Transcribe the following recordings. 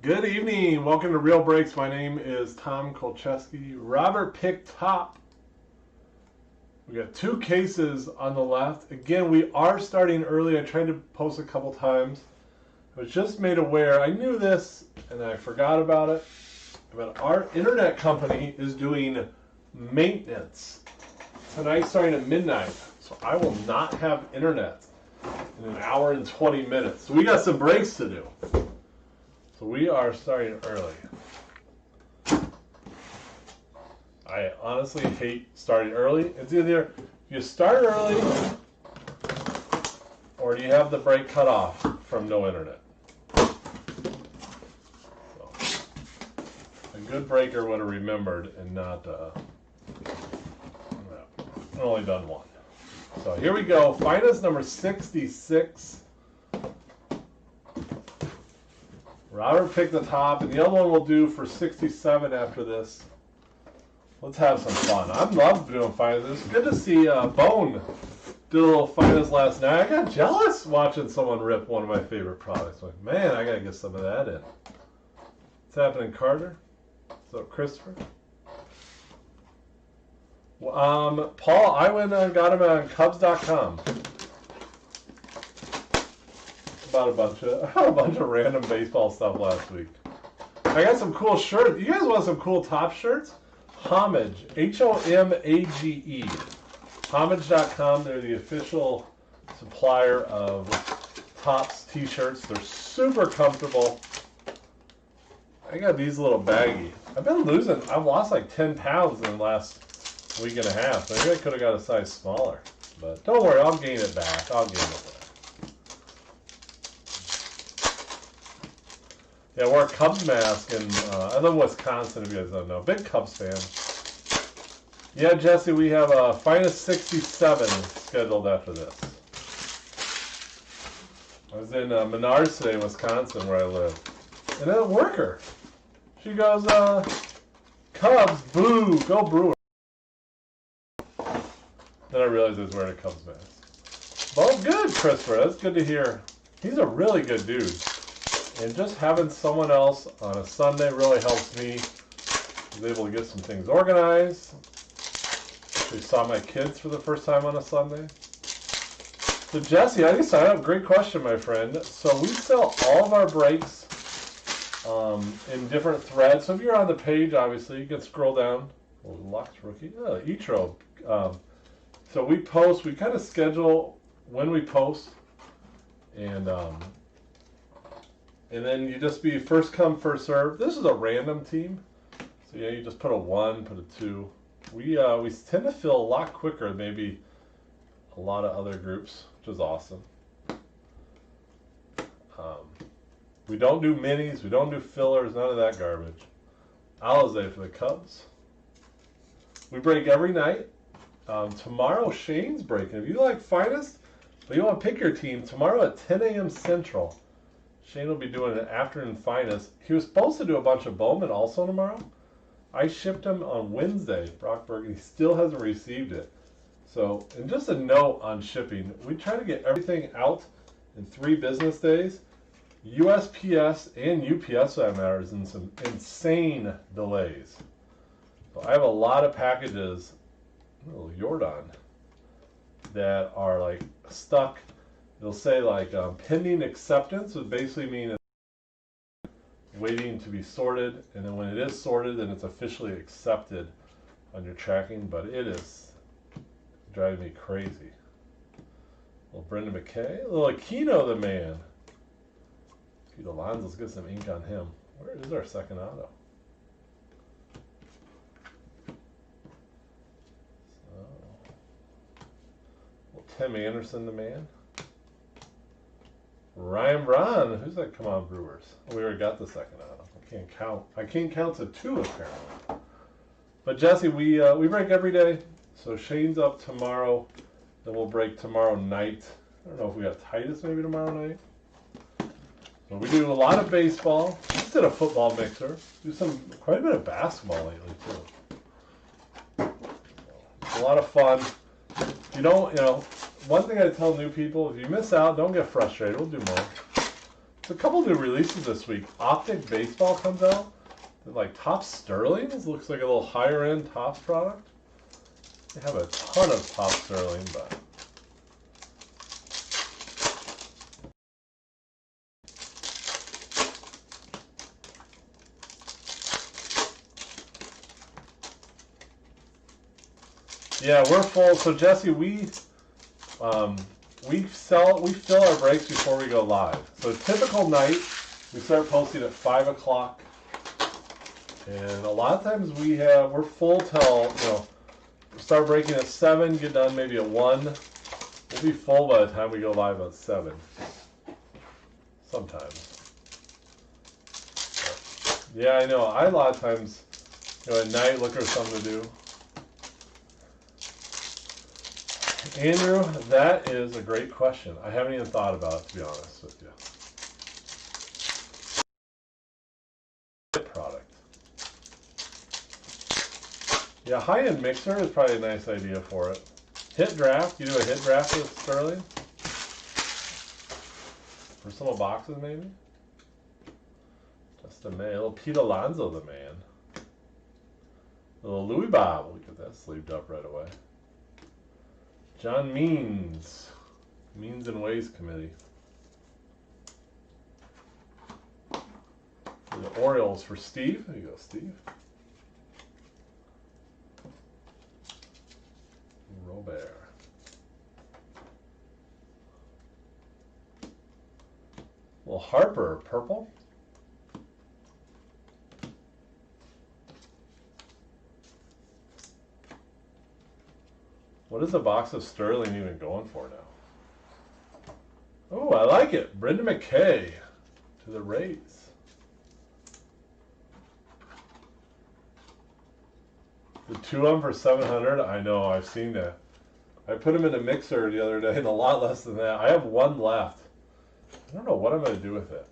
Good evening. Welcome to Real Breaks. My name is Tom Kolcheski. Robert picked top. We got two cases on the left. Again, we are starting early. I tried to post a couple times. I was just made aware. I knew this and I forgot about it. But our internet company is doing maintenance tonight starting at midnight. So I will not have internet in an hour and 20 minutes. So we got some breaks to do. So we are starting early. I honestly hate starting early. It's either you start early or you have the break cut off from no internet. So, a good breaker would have remembered and not only done one. So here we go. Finest number 66. Robert picked the top, and the other one we'll do for 67 after this. Let's have some fun. I love doing finals. It's good to see Bone do a little finals last night. I got jealous watching someone rip one of my favorite products. Like, man, I got to get some of that in. What's happening, Carter? What's up, Christopher? Paul, I went and got him on Cubs.com. About a bunch of random baseball stuff last week. I got some cool shirts. You guys want some cool top shirts? Homage, Homage. Homage.com. They're the official supplier of Topps t-shirts. They're super comfortable. I got these little baggy. I've been losing. I've lost like 10 pounds in the last week and a half. Maybe I could have got a size smaller. But don't worry, I'll gain it back. I'll gain it back. Yeah, I wore a Cubs mask, and I live in Wisconsin, if you guys don't know. Big Cubs fan. Yeah, Jesse, we have a Finest 67 scheduled after this. I was in Menards today, Wisconsin, where I live. And then a worker. She goes, Cubs, boo, go Brewers. Then I realized I was wearing a Cubs mask. Well, good, Christopher. That's good to hear. He's a really good dude. And just having someone else on a Sunday really helps me. I was able to get some things organized. Actually saw my kids for the first time on a Sunday. So Jesse, I just signed up. Great question, my friend. So we sell all of our breaks in different threads. So if you're on the page, obviously, you can scroll down. Oh, Lux rookie. Oh, Etro. So we post. We kind of schedule when we post. And then you just be first come, first serve. This is a random team. So yeah, you just put a 1, put a 2. We tend to fill a lot quicker than maybe a lot of other groups, which is awesome. We don't do minis, we don't do fillers, none of that garbage. Alizé for the Cubs. We break every night. Tomorrow Shane's breaking. If you like Finest, but you want to pick your team, tomorrow at 10 a.m. Central. Shane will be doing an afternoon finest. He was supposed to do a bunch of Bowman also tomorrow. I shipped him on Wednesday, Brockberg, and he still hasn't received it. So, and just a note on shipping, we try to get everything out in 3 business days. USPS and UPS, for that matter, is in some insane delays. So I have a lot of packages, a little Jordan, that are like stuck. It'll say like pending acceptance, would basically mean it's waiting to be sorted, and then when it is sorted, then it's officially accepted on your tracking. But it is driving me crazy. Little Brendan McKay, a little Aquino the man. Pete Alonso, let's get some ink on him. Where is our second auto? So, Tim Anderson the man. Ryan Braun, who's that? Come on, Brewers. Oh, we already got the second auto. I can't count. I can't count to 2 apparently. But Jesse, we break every day. So Shane's up tomorrow. Then we'll break tomorrow night. I don't know if we got Titus maybe tomorrow night. So we do a lot of baseball. Just did a football mixer. Do quite a bit of basketball lately too. It's a lot of fun. You don't, one thing I tell new people, if you miss out, don't get frustrated. We'll do more. There's a couple new releases this week. Optic Baseball comes out. They're like Topps Sterlings. Looks like a little higher end Topps product. They have a ton of Topps Sterling, but yeah, we're full. So Jesse, we fill our breaks before we go live. So a typical night, we start posting at 5 o'clock, and a lot of times we're full till start breaking at 7, get done maybe at 1. We'll be full by the time we go live at 7. Sometimes. But, yeah, I know. A lot of times, at night, look for something to do. Andrew, that is a great question. I haven't even thought about it, to be honest with you. Product. Yeah, high-end mixer is probably a nice idea for it. Hit draft. You do a hit draft with Sterling? Personal boxes, maybe? Just a man. A little Pete Alonso, the man. A little Louis Bob. Look at that, sleeved up right away. John Means. Means and Ways Committee. The Orioles for Steve. There you go, Steve. Robert. Well, Harper, purple. What is a box of Sterling even going for now? Oh, I like it. Brendan McKay to the Rays. The 2 of them for 700. I know, I've seen that. I put them in a mixer the other day and a lot less than that. I have 1 left. I don't know what I'm going to do with it.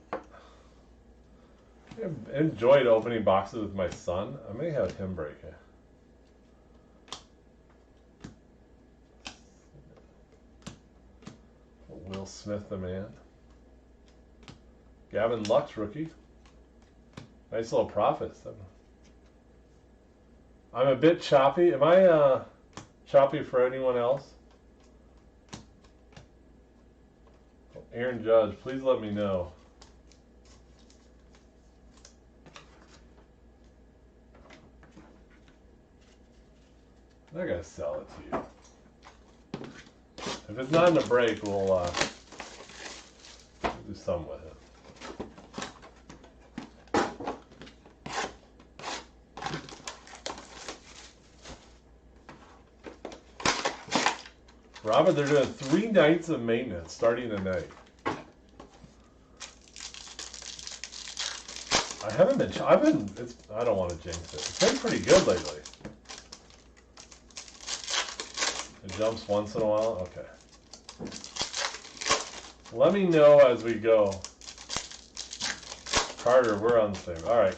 I enjoyed opening boxes with my son. I may have him break it. Will Smith, the man. Gavin Lux, rookie. Nice little profits. I'm a bit choppy. Am I choppy for anyone else? Aaron Judge, please let me know. I gotta sell it to you. If it's not in a break, we'll do some with it. Robert, they're doing 3 nights of maintenance starting tonight. I haven't been. I don't want to jinx it. It's been pretty good lately. It jumps once in a while. Okay. Let me know as we go. Carter, we're on the same. All right.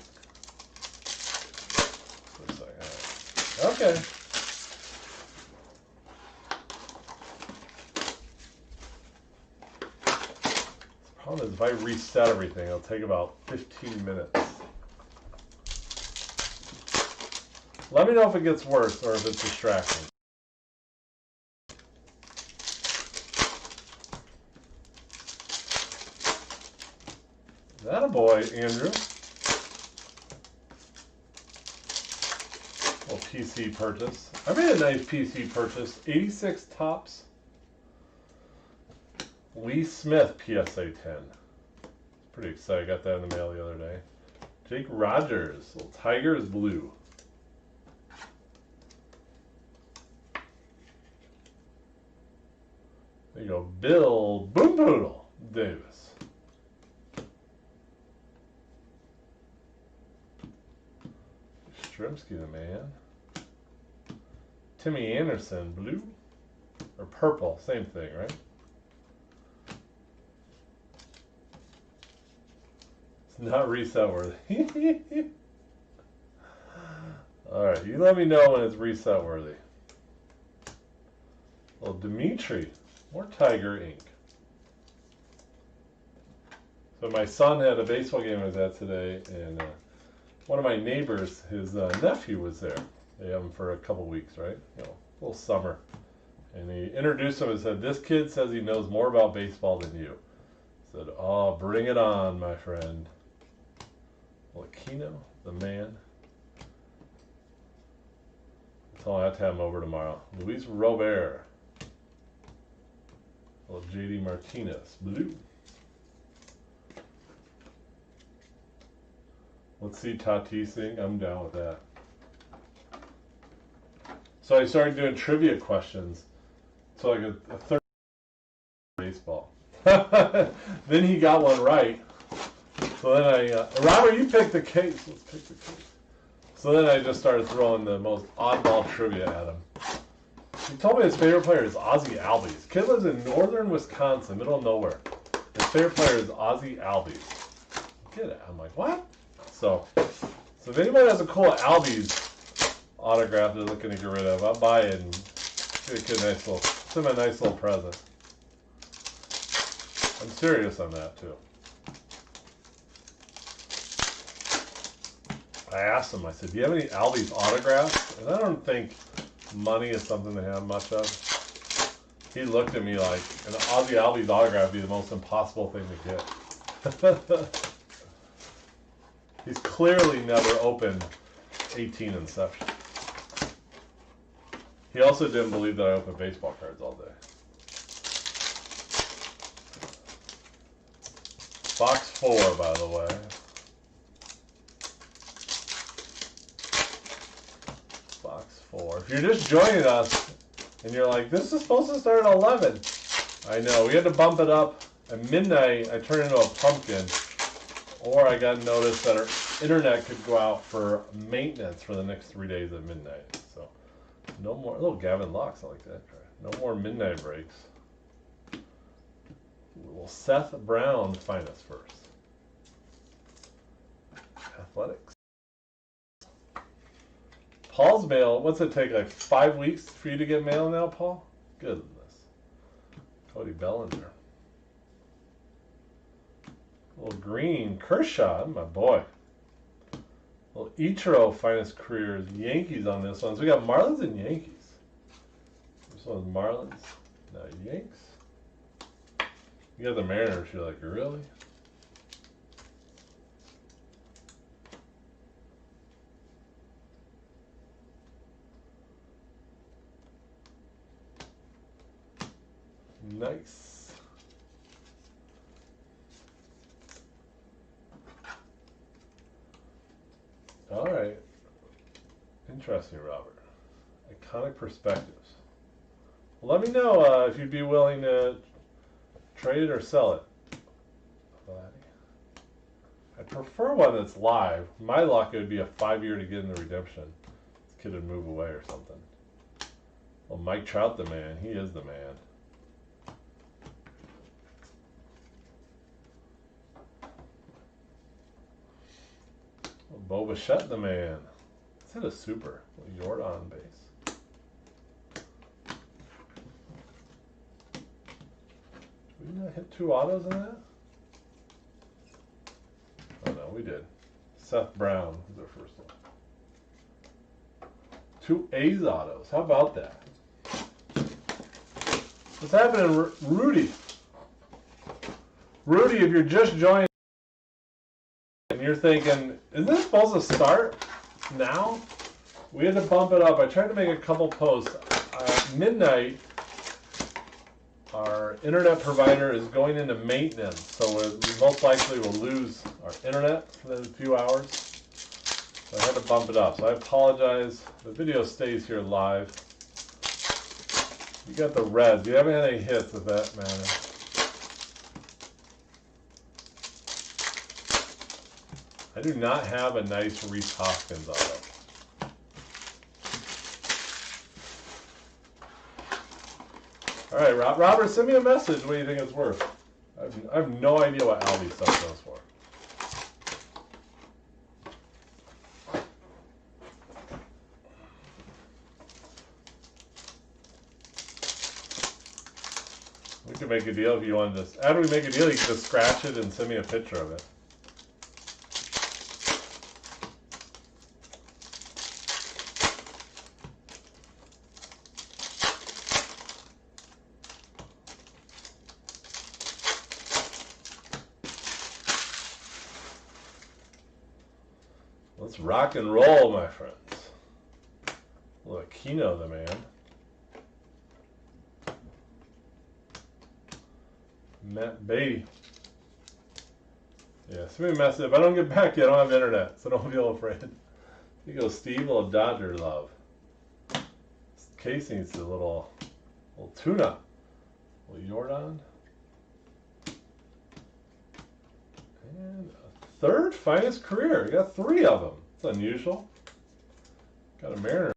Okay. The problem is if I reset everything, it'll take about 15 minutes. Let me know if it gets worse or if it's distracting. Attaboy, Andrew. Little PC purchase. I made a nice PC purchase. 86 Topps. Lee Smith PSA 10. Pretty excited. I got that in the mail the other day. Jake Rogers. Little Tigers blue. There you go. Bill Boom Poodle Davis. Stremski, the man. Timmy Anderson, blue or purple, same thing, right? It's not reset worthy. All right, you let me know when it's reset worthy. Well, Dimitri, more Tiger ink. So my son had a baseball game I was at today, and one of my neighbors, his nephew was there. They have him for a couple weeks, right? You know, a little summer. And he introduced him and said, "This kid says he knows more about baseball than you." I said, "Oh, bring it on, my friend." Well, Aquino, the man. So I'll have to have him over tomorrow. Luis Robert. Well, JD Martinez, blue. Let's see Tatising. I'm down with that. So I started doing trivia questions. So like a third baseball. Then he got one right. So then Robert, you pick the case. Let's pick the case. So then I just started throwing the most oddball trivia at him. He told me his favorite player is Ozzie Albies. Kid lives in northern Wisconsin, middle of nowhere. His favorite player is Ozzie Albies. Get it? I'm like, what? So if anybody has a cool Albies autograph they're looking to get rid of, I'll buy it and get a kid send him a nice little present. I'm serious on that too. I asked him, I said, "Do you have any Albies autographs?" And I don't think money is something they have much of. He looked at me like, an Ozzie Albies autograph would be the most impossible thing to get. He's clearly never opened 18 Inception. He also didn't believe that I opened baseball cards all day. Box 4, by the way. Box 4. If you're just joining us and you're like, this is supposed to start at 11. I know, we had to bump it up. At midnight, I turned into a pumpkin. Or I got notice that our internet could go out for maintenance for the next 3 days at midnight. So no more, little Gavin Lux, I like that guy. No more midnight breaks. Will Seth Brown find us first? Athletics. Paul's mail, what's it take, like 5 weeks for you to get mail now, Paul? Goodness. Cody Bellinger. Little green, Kershaw, my boy. Little Ichiro, finest careers, Yankees on this one. So we got Marlins and Yankees. This one's Marlins, now Yanks. You got the Mariners, you're like, really? Nice. All right. Interesting, Robert. Iconic perspectives. Well, let me know if you'd be willing to trade it or sell it. I prefer one that's live. My luck, it would be a 5-year to get in the redemption. This kid would move away or something. Well, Mike Trout, the man. He is the man. Well, Bo Bichette, the man. Is that a super? A Jordan base. Did we not hit 2 autos in that? Oh no, we did. Seth Brown was our first one. 2 A's autos. How about that? What's happening, Rudy? Rudy, if you're just joining and you're thinking, is this supposed to start now? We had to bump it up. I tried to make a couple posts. Midnight, our internet provider is going into maintenance, so we most likely will lose our internet for a few hours. So I had to bump it up. So I apologize. The video stays here live. You got the Reds. You haven't had any hits, if that matters. I do not have a nice Rhys Hoskins auto. All right, Robert, send me a message. What do you think it's worth? I have no idea what Aldi stuff goes for. We could make a deal if you wanted this. After we make a deal, you can just scratch it and send me a picture of it. Let's rock and roll, my friends. Look, Keno the man. Matt Beatty. Yeah, send me a message. If I don't get back to you, I don't have internet, so don't feel afraid. Here you go, Steve, a little Dodger love. Casey needs a little tuna. A little Jordan. And a third finest career. You got 3 of them. It's unusual. Got a Mariner.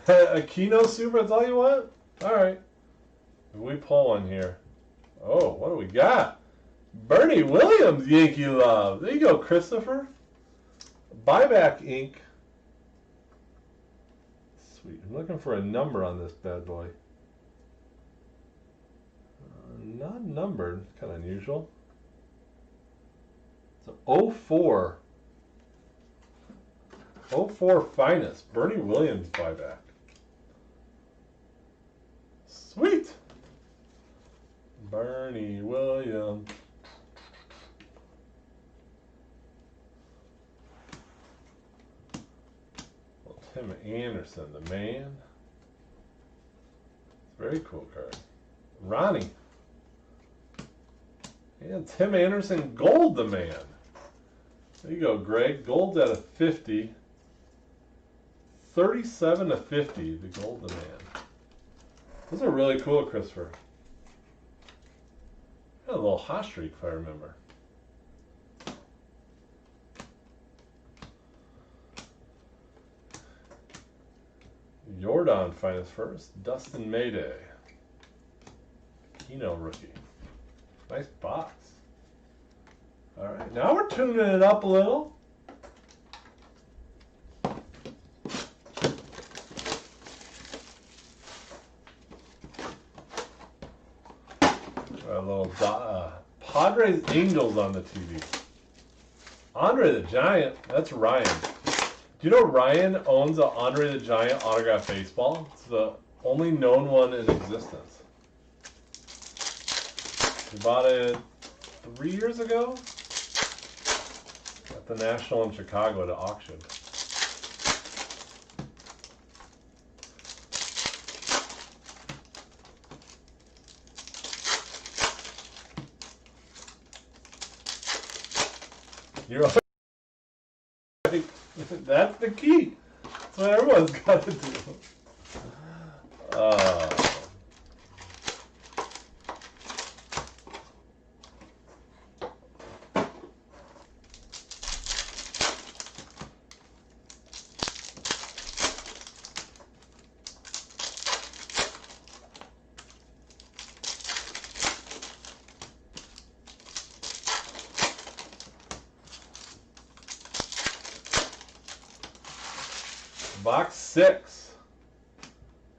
A Keno Super, that's all you want? Alright. We pull one here. Oh, what do we got? Bernie Williams, Yankee love. There you go, Christopher. Buyback ink. Sweet. I'm looking for a number on this bad boy. Not numbered. Kind of unusual. It's an 04. 04 finest. Bernie Williams buyback. Sweet. Bernie Williams. Well, Tim Anderson, the man. Very cool card. Ronnie. And Tim Anderson, gold, the man. There you go, Greg. Gold's at a 50. 37 to 50, the gold, the man. Those are really cool, Christopher. Got a little hot streak, if I remember. Jordan finest first. Dustin Mayday. Keno rookie. Nice box. All right, now we're tuning it up a little. A little Padres Angels on the TV. Andre the Giant, that's Ryan. Do you know Ryan owns a Andre the Giant autographed baseball? It's the only known one in existence. He bought it 3 years ago at the National in Chicago at an auction. You're right. That's the key. That's what everyone's got to do. Box 6.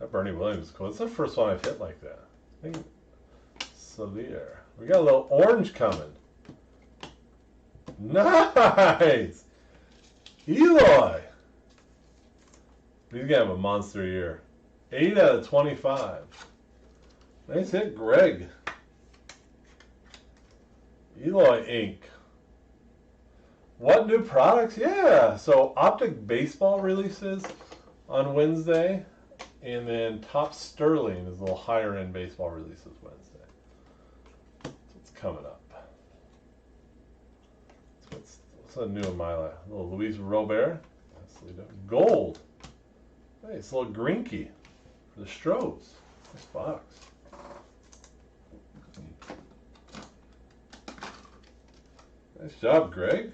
That Bernie Williams is cool. It's the first one I've hit like that. I think so. There. We got a little orange coming. Nice! Eloy! He's gonna have a monster year. 8 out of 25. Nice hit, Greg. Eloy Inc. What new products? Yeah, so Optic Baseball releases on Wednesday, and then Top Sterling is a little higher end baseball releases Wednesday. So it's coming up. What's a new in my life? A little Luis Robert. Gold. Nice little Greinke for the Stros. Nice box. Nice job, Greg.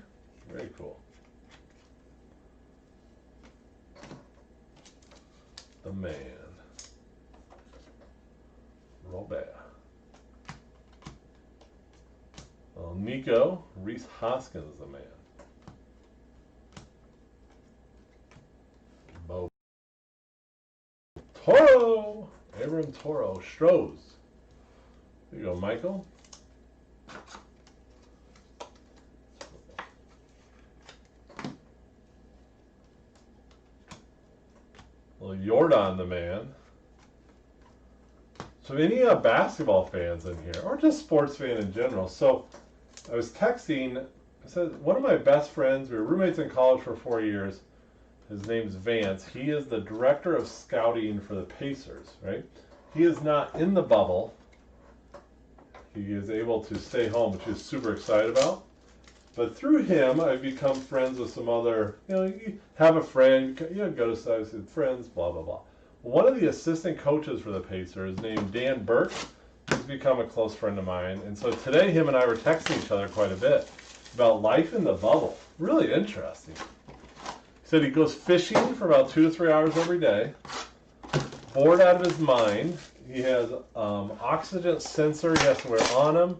Very cool. The man. Robert. Well, Nico. Reese Hoskins, the man. Bo. Toro. Abram Toro. Strohs. There you go, Michael. Well, Jordan the man. So any basketball fans in here, or just sports fan in general. So I was texting, I said, one of my best friends, we were roommates in college for 4 years. His name's Vance. He is the director of scouting for the Pacers, right? He is not in the bubble. He is able to stay home, which he's super excited about. But through him, I've become friends with some other, you have a friend, go to sites with friends, blah, blah, blah. One of the assistant coaches for the Pacers, named Dan Burke, has become a close friend of mine. And so today, him and I were texting each other quite a bit about life in the bubble. Really interesting. He said he goes fishing for about 2 to 3 hours every day, bored out of his mind. He has oxygen sensor he has to wear on him.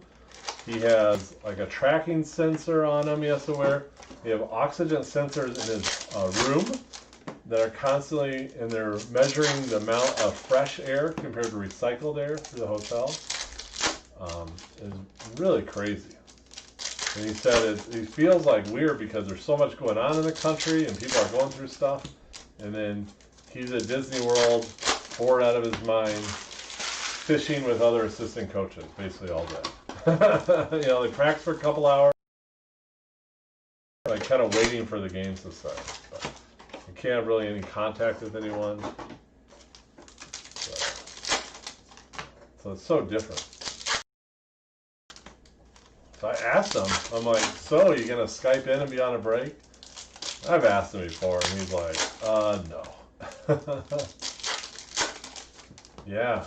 He has like a tracking sensor on him he has to wear. They have oxygen sensors in his room that are constantly, and they're measuring the amount of fresh air compared to recycled air through the hotel. It's really crazy. And he said he feels like weird because there's so much going on in the country and people are going through stuff. And then he's at Disney World, bored out of his mind, fishing with other assistant coaches basically all day. They practice for a couple hours, like kind of waiting for the games to start. But you can't have really any contact with anyone. So it's so different. So I asked him, I'm like, so are you going to Skype in and be on a break? I've asked him before, and he's like, no. Yeah,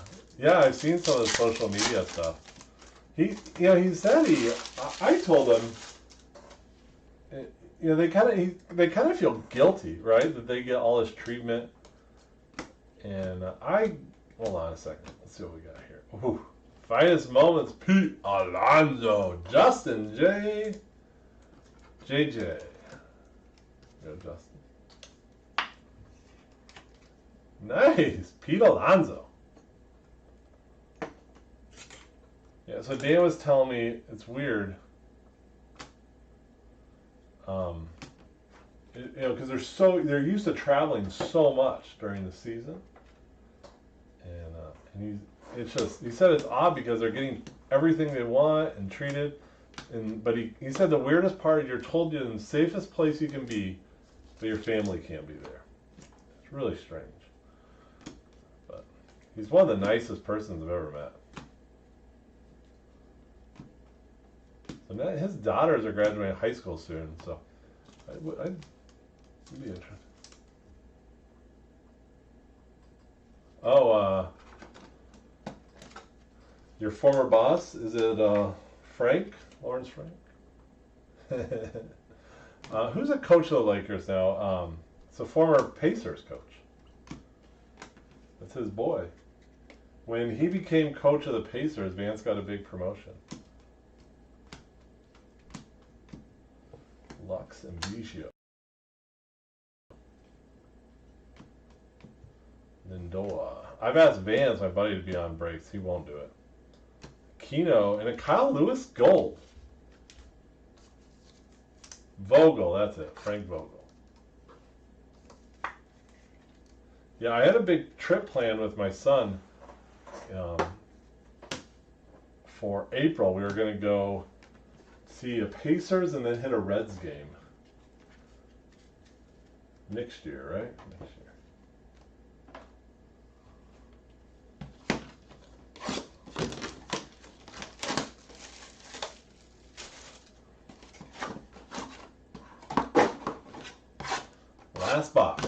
I've seen some of the social media stuff. He said I told him, they kind of feel guilty, right, that they get all this treatment. And hold on a second, let's see what we got here. Ooh. Finest moments, Pete Alonso, Justin JJ. Go, Justin. Nice, Pete Alonso. Yeah, so Dan was telling me it's weird. Because they're used to traveling so much during the season, and he said it's odd because they're getting everything they want and treated, but he said the weirdest part is you're told you're in the safest place you can be, but your family can't be there. It's really strange. But he's one of the nicest persons I've ever met. So now his daughters are graduating high school soon, so I'd be interested. Oh, your former boss, is it Frank? Lawrence Frank? Who's a coach of the Lakers now? It's a former Pacers coach. That's his boy. When he became coach of the Pacers, Vance got a big promotion. Lux and Biggio. Lindoa. I've asked Vance, my buddy, to be on breaks. He won't do it. Keno and a Kyle Lewis gold. Vogel, that's it. Frank Vogel. Yeah, I had a big trip planned with my son for April. We were going to go see a Pacers and then hit a Reds game. Next year, right? Next year. Last box.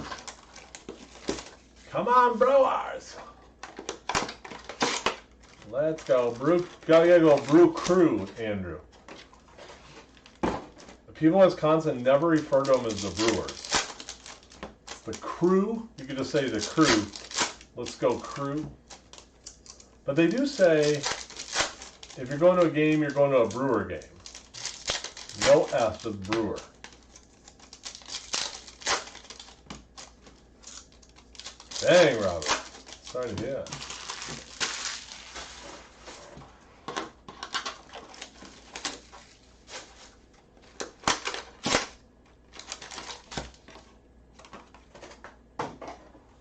Come on, Brewers. Let's go, Brew. Gotta go, Brew Crew, Andrew. The people in Wisconsin never refer to them as the Brewers. The Crew, you could just say the Crew. Let's go, Crew. But they do say, if you're going to a game, you're going to a Brewer game. No F, just Brewer. Dang, Robert. Sorry to hear.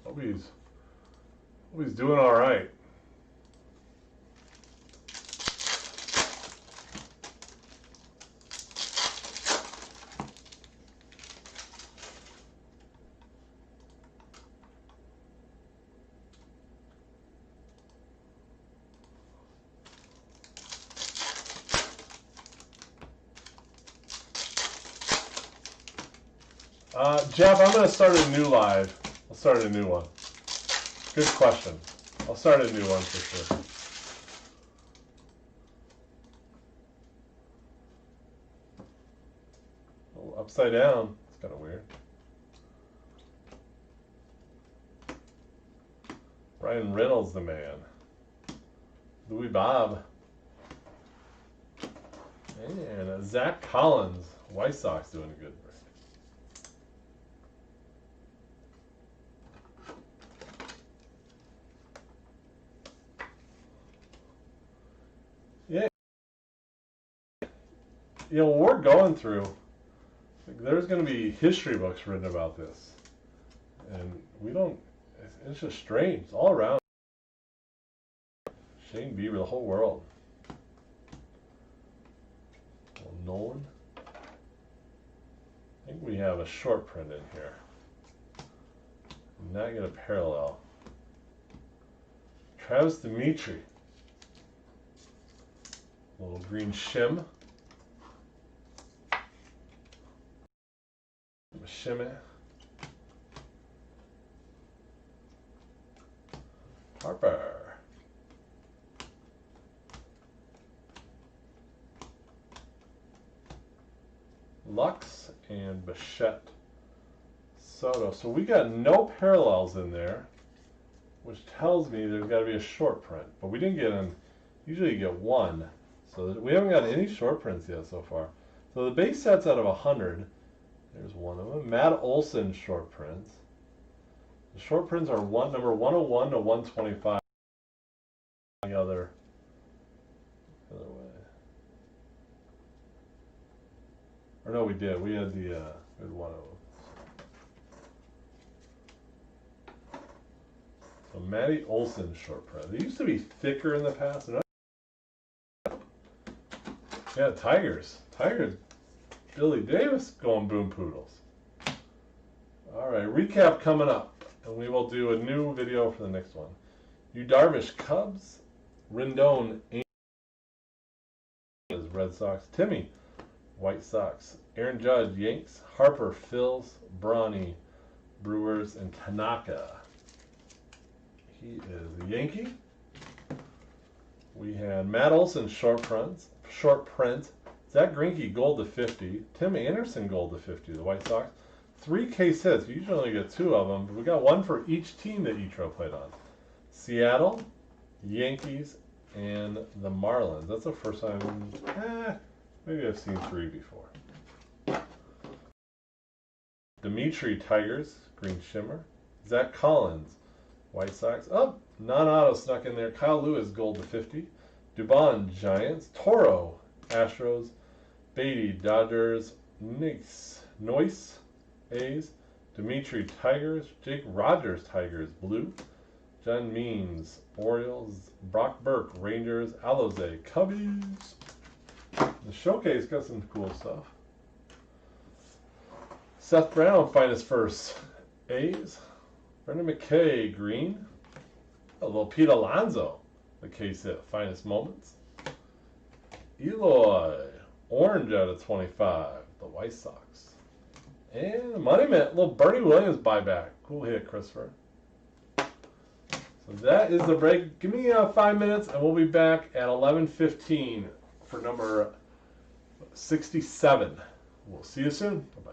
Hope he's doing all right. Jeff, I'm going to start a new live. I'll start a new one. Good question. I'll start a new one for sure. Oh, upside down. It's kind of weird. Ryan Reynolds, the man. Louis Bob. And Zach Collins. White Sox doing good. Yeah. You know, we're going through, there's going to be history books written about this. And we don't, it's just strange. It's all around. Shane Bieber, the whole world. Well, Nolan. I think we have a short print in here. Not get a parallel. Travis Dimitri. Little green shim. Shimmy. Harper. Lux and Bichette. Soto. So we got no parallels in there, which tells me there's got to be a short print. But we didn't get them. Usually you get one. So we haven't got any short prints yet so far. So the base set's out of 100. There's one of them. Matt Olson short prints. The short prints are number 101 to 125. The other way. Or no, we did. We had the one of them. So Matty Olson short print. They used to be thicker in the past. Yeah, Tigers. Billy Davis going boom poodles. All right, recap coming up, and we will do a new video for the next one. Yu Darvish Cubs, Rendon Angels Red Sox, Timmy White Sox, Aaron Judge Yanks, Harper Phils, Brawny Brewers, and Tanaka. He is a Yankee. We had Matt Olson short print. Zach Greinke gold to 50. Tim Anderson gold to 50. The White Sox. 3 case hits. We usually only get 2 of them, but we got 1 for each team that Etro played on. Seattle, Yankees, and the Marlins. That's the first time. Maybe I've seen 3 before. Dimitri Tigers, green shimmer. Zach Collins, White Sox. Oh, non-auto snuck in there. Kyle Lewis gold to 50. Dubon Giants. Toro Astros. Beatty Dodgers. Noyce A's. Dimitri Tigers. Jake Rogers Tigers blue. John Means Orioles. Brock Burke Rangers. Aloze Cubbies. The showcase got some cool stuff. Seth Brown finest first A's. Brendan McKay green. A little Pete Alonso, the case hit finest moments. Eloy orange out of 25, the White Sox. And the Money Mint, little Bernie Williams buyback. Cool hit, Christopher. So that is the break. Give me 5 minutes and we'll be back at 11:15 for number 67. We'll see you soon. Bye-bye.